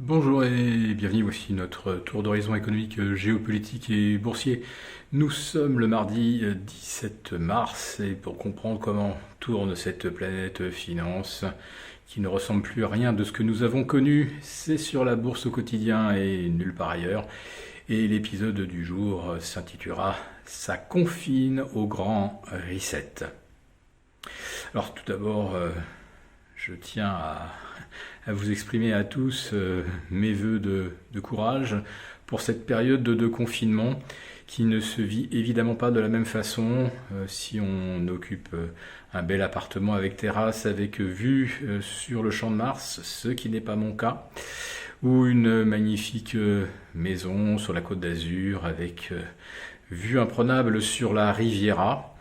Bonjour et bienvenue, voici notre tour d'horizon économique, géopolitique et boursier. Nous sommes le mardi 17 mars et pour comprendre comment tourne cette planète finance qui ne ressemble plus à rien de ce que nous avons connu, c'est sur la bourse au quotidien et nulle part ailleurs. Et l'épisode du jour s'intitulera « Ça confine au grand reset ». Alors tout d'abord, je tiens à vous exprimer à tous mes vœux de courage pour cette période de confinement qui ne se vit évidemment pas de la même façon si on occupe un bel appartement avec terrasse, avec vue sur le champ de Mars, ce qui n'est pas mon cas, ou une magnifique maison sur la Côte d'Azur avec vue imprenable sur la Riviera.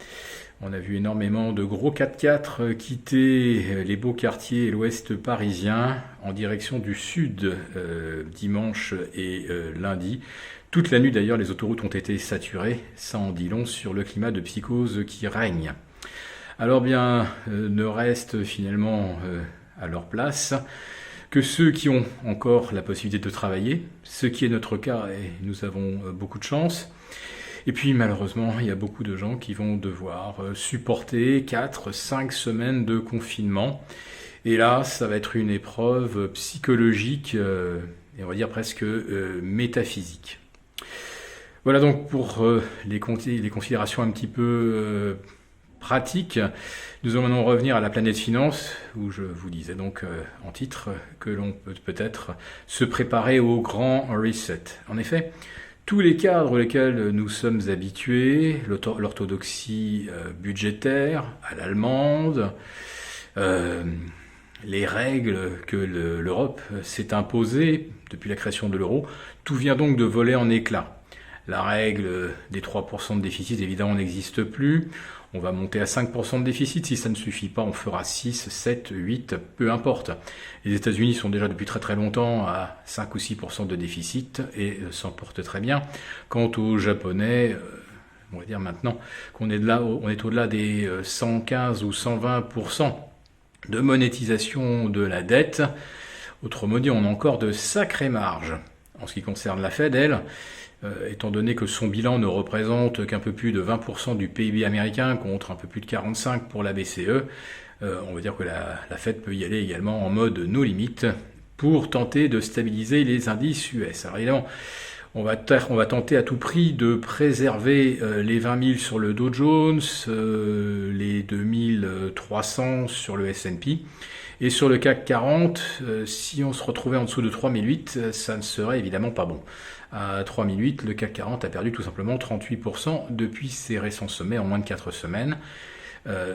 On a vu énormément de gros 4x4 quitter les beaux quartiers et l'ouest parisien en direction du sud dimanche et lundi. Toute la nuit d'ailleurs, les autoroutes ont été saturées. Ça en dit long sur le climat de psychose qui règne. Alors bien, ne reste finalement à leur place que ceux qui ont encore la possibilité de travailler, ce qui est notre cas et nous avons beaucoup de chance. Et puis malheureusement, il y a beaucoup de gens qui vont devoir supporter 4-5 semaines de confinement. Et là, ça va être une épreuve psychologique et on va dire presque métaphysique. Voilà donc pour les considérations un petit peu pratiques. Nous allons maintenant revenir à la planète finance, où je vous disais donc en titre que l'on peut peut-être se préparer au grand reset. En effet, tous les cadres auxquels nous sommes habitués, l'orthodoxie budgétaire à l'allemande, les règles que l'Europe s'est imposées depuis la création de l'euro, tout vient donc de voler en éclats. La règle des 3% de déficit, évidemment, n'existe plus. On va monter à 5% de déficit. Si ça ne suffit pas, on fera 6, 7, 8, peu importe. Les États-Unis sont déjà depuis très très longtemps à 5 ou 6% de déficit et s'en portent très bien. Quant aux Japonais, on va dire maintenant qu'on est au-delà des 115 ou 120% de monétisation de la dette. Autrement dit, on a encore de sacrées marges. En ce qui concerne la Fed, elle, étant donné que son bilan ne représente qu'un peu plus de 20% du PIB américain contre un peu plus de 45% pour la BCE, on va dire que la Fed peut y aller également en mode no limite pour tenter de stabiliser les indices US. Alors évidemment, on va tenter à tout prix de préserver les 20 000 sur le Dow Jones, les 2300 sur le S&P. Et sur le CAC 40, si on se retrouvait en dessous de 3008, ça ne serait évidemment pas bon. À 3008, le CAC 40 a perdu tout simplement 38% depuis ses récents sommets en moins de 4 semaines.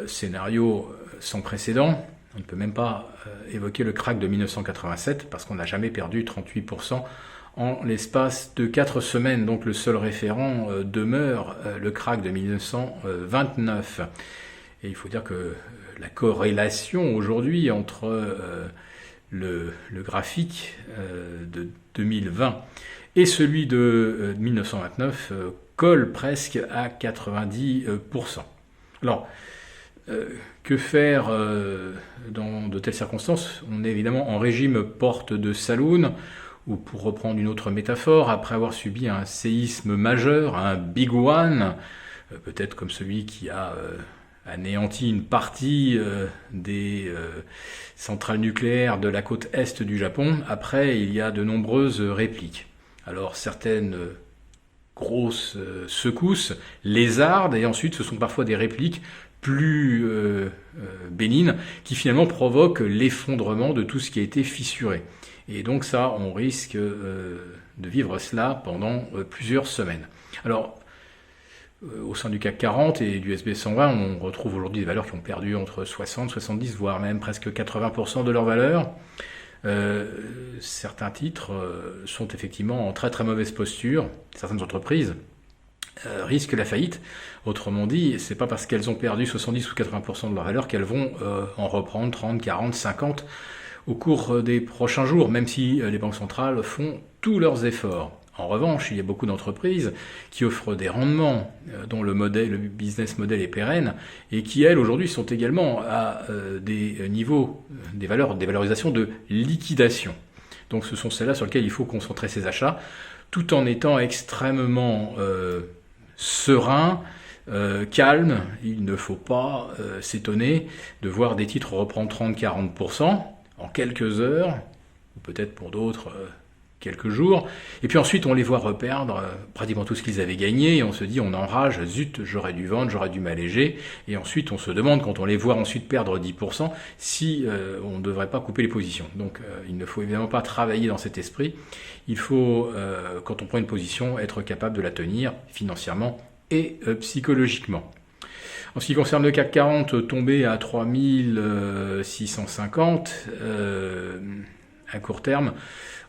Scénario sans précédent. On ne peut même pas évoquer le crack de 1987 parce qu'on n'a jamais perdu 38% en l'espace de 4 semaines. Donc le seul référent demeure le crack de 1929. Et il faut dire que la corrélation aujourd'hui entre le graphique de 2020 et celui de 1929 colle presque à 90%. Alors, que faire dans de telles circonstances? On est évidemment en régime porte de saloon, ou pour reprendre une autre métaphore, après avoir subi un séisme majeur, un big one, peut-être comme celui qui a anéanti une partie des centrales nucléaires de la côte est du Japon. Après, il y a de nombreuses répliques. Alors certaines grosses secousses, lézardes, et ensuite ce sont parfois des répliques plus bénignes qui finalement provoquent l'effondrement de tout ce qui a été fissuré. Et donc ça, on risque de vivre cela pendant plusieurs semaines. Alors, au sein du CAC 40 et du SB 120, on retrouve aujourd'hui des valeurs qui ont perdu entre 60, 70, voire même presque 80% de leur valeur. Certains titres sont effectivement en très très mauvaise posture. Certaines entreprises risquent la faillite. Autrement dit, c'est pas parce qu'elles ont perdu 70 ou 80% de leur valeur qu'elles vont en reprendre 30, 40, 50 au cours des prochains jours, même si les banques centrales font tous leurs efforts. En revanche, il y a beaucoup d'entreprises qui offrent des rendements dont le business model est pérenne et qui, elles, aujourd'hui, sont également à des niveaux, des valorisations de liquidation. Donc ce sont celles-là sur lesquelles il faut concentrer ses achats, tout en étant extrêmement serein, calme. Il ne faut pas s'étonner de voir des titres reprendre 30-40% en quelques heures, ou peut-être pour d'autres quelques jours, et puis ensuite on les voit reperdre pratiquement tout ce qu'ils avaient gagné, et on se dit, on enrage, zut, j'aurais dû vendre, j'aurais dû m'alléger, et ensuite on se demande, quand on les voit ensuite perdre 10%, si on ne devrait pas couper les positions. Donc il ne faut évidemment pas travailler dans cet esprit, il faut, quand on prend une position, être capable de la tenir financièrement et psychologiquement. En ce qui concerne le CAC 40, tombé à 3650 à court terme,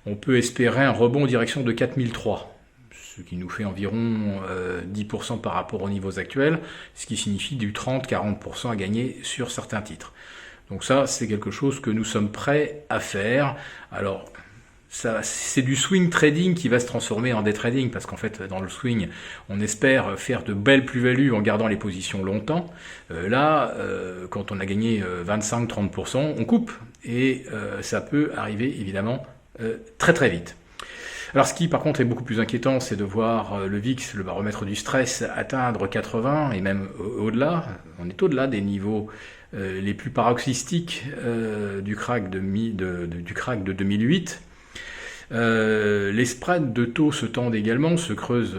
on peut espérer un rebond en direction de 4003, ce qui nous fait environ 10% par rapport aux niveaux actuels, ce qui signifie du 30-40% à gagner sur certains titres. Donc ça, c'est quelque chose que nous sommes prêts à faire. Alors, c'est du swing trading qui va se transformer en day trading, parce qu'en fait, dans le swing, on espère faire de belles plus-values en gardant les positions longtemps. Quand on a gagné 25-30%, on coupe, et ça peut arriver évidemment très très vite. Alors ce qui par contre est beaucoup plus inquiétant, c'est de voir le VIX, le baromètre du stress, atteindre 80 et même au-delà. On est au-delà des niveaux les plus paroxystiques du crack de 2008. Les spreads de taux se tendent également, se creusent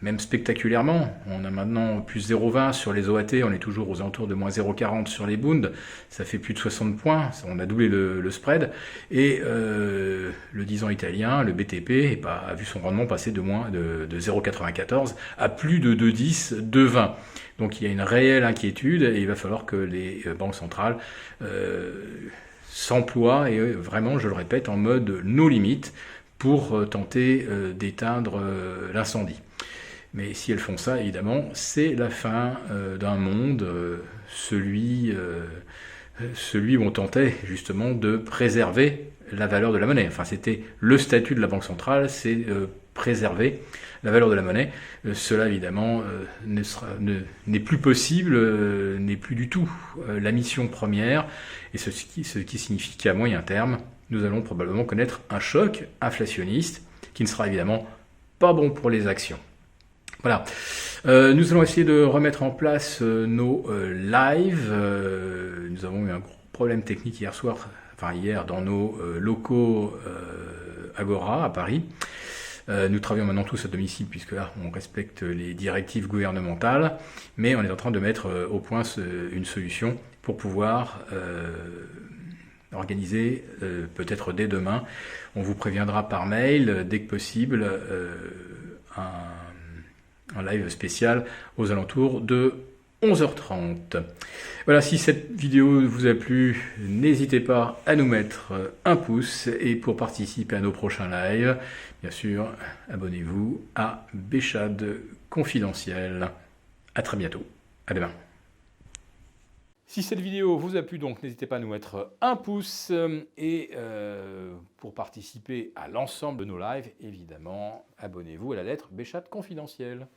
même spectaculairement. On a maintenant plus 0,20 sur les OAT, on est toujours aux alentours de moins 0,40 sur les Bund, ça fait plus de 60 points, on a doublé le spread, et le 10 ans italien, le BTP, a vu son rendement passer de 0,94 à plus de 2,10, 2,20. Donc il y a une réelle inquiétude, et il va falloir que les banques centrales s'emploient, et vraiment, je le répète, en mode no limite, pour tenter d'éteindre l'incendie. Mais si elles font ça, évidemment, c'est la fin d'un monde, celui où on tentait justement de préserver la valeur de la monnaie. Enfin, c'était le statut de la Banque centrale, c'est préserver la valeur de la monnaie. Cela, évidemment, n'est plus possible, n'est plus du tout la mission première, et ce qui signifie qu'à moyen terme, nous allons probablement connaître un choc inflationniste qui ne sera évidemment pas bon pour les actions. Voilà, nous allons essayer de remettre en place nos lives. Nous avons eu un gros problème technique hier dans nos locaux Agora à Paris. Nous travaillons maintenant tous à domicile, puisque là on respecte les directives gouvernementales, mais on est en train de mettre au point une solution pour pouvoir organiser, peut-être dès demain, on vous préviendra par mail dès que possible, un live spécial aux alentours de 11h30. Voilà, si cette vidéo vous a plu, n'hésitez pas à nous mettre un pouce, et pour participer à nos prochains lives, bien sûr, abonnez-vous à Béchade Confidentiel. À très bientôt. À demain. Si cette vidéo vous a plu, donc n'hésitez pas à nous mettre un pouce, et pour participer à l'ensemble de nos lives, évidemment, abonnez-vous à la lettre Béchade Confidentiel.